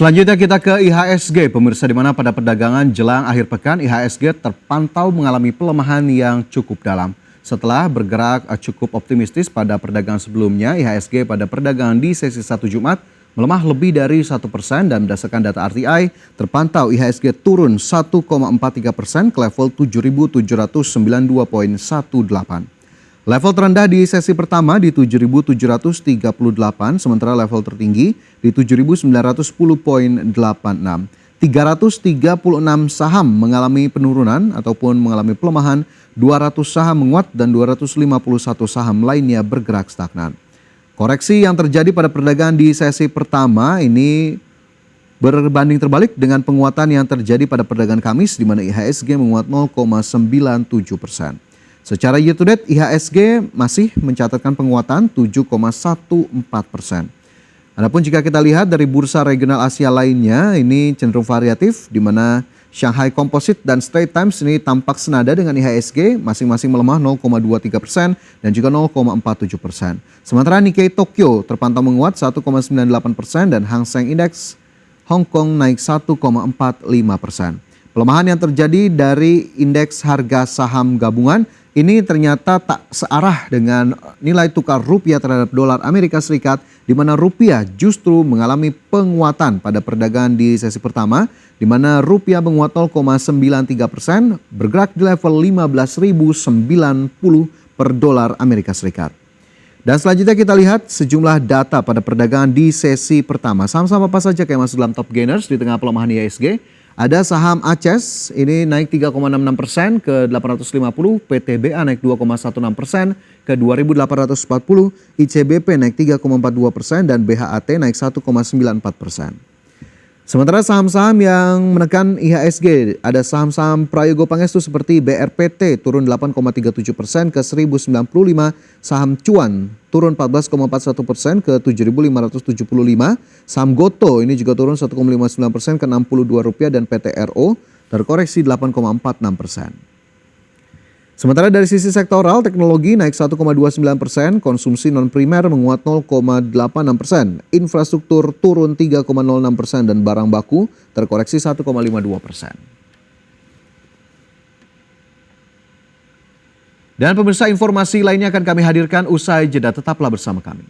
Selanjutnya kita ke IHSG, pemirsa, di mana pada perdagangan jelang akhir pekan IHSG terpantau mengalami pelemahan yang cukup dalam. Setelah bergerak cukup optimistis pada perdagangan sebelumnya, IHSG pada perdagangan di sesi 1 Jumat melemah lebih dari 1% dan berdasarkan data RTI terpantau IHSG turun 1,43% ke level 7.792,18. Level terendah di sesi pertama di 7.738, sementara level tertinggi di 7.910,86. 336 saham mengalami penurunan ataupun mengalami pelemahan, 200 saham menguat dan 251 saham lainnya bergerak stagnan. Koreksi yang terjadi pada perdagangan di sesi pertama ini berbanding terbalik dengan penguatan yang terjadi pada perdagangan Kamis di mana IHSG menguat 0,97%. Secara year to date, IHSG masih mencatatkan penguatan 7,14%. Adapun jika kita lihat dari bursa regional Asia lainnya, ini cenderung variatif, di mana Shanghai Composite dan Straits Times ini tampak senada dengan IHSG, masing-masing melemah 0,23% dan juga 0,47%. Sementara Nikkei Tokyo terpantau menguat 1,98% dan Hang Seng Index Hong Kong naik 1,45%. Pelemahan yang terjadi dari indeks harga saham gabungan ini ternyata tak searah dengan nilai tukar rupiah terhadap dolar Amerika Serikat, di mana rupiah justru mengalami penguatan pada perdagangan di sesi pertama, di mana rupiah menguat 0,93%, bergerak di level 15.090 per dolar Amerika Serikat. Dan selanjutnya kita lihat sejumlah data pada perdagangan di sesi pertama. Saham-saham apa saja yang masuk dalam top gainers di tengah pelemahan IHSG? Ada saham ACES, ini naik 3,66% ke 850, PTBA naik 2,16% ke 2.840, ICBP naik 3,42% dan BHAT naik 1,94%. Sementara saham-saham yang menekan IHSG, ada saham-saham Prayogo Pangestu seperti BRPT turun 8,37% ke 1.095, saham Cuan turun 14,41% ke 7.575, saham Goto ini juga turun 1,59% ke Rp62 dan PTRO terkoreksi 8,46%. Sementara dari sisi sektoral, teknologi naik 1,29%, konsumsi non-primer menguat 0,86%, infrastruktur turun 3,06% dan barang baku terkoreksi 1,52%. Dan pemirsa, informasi lainnya akan kami hadirkan usai jeda, tetaplah bersama kami.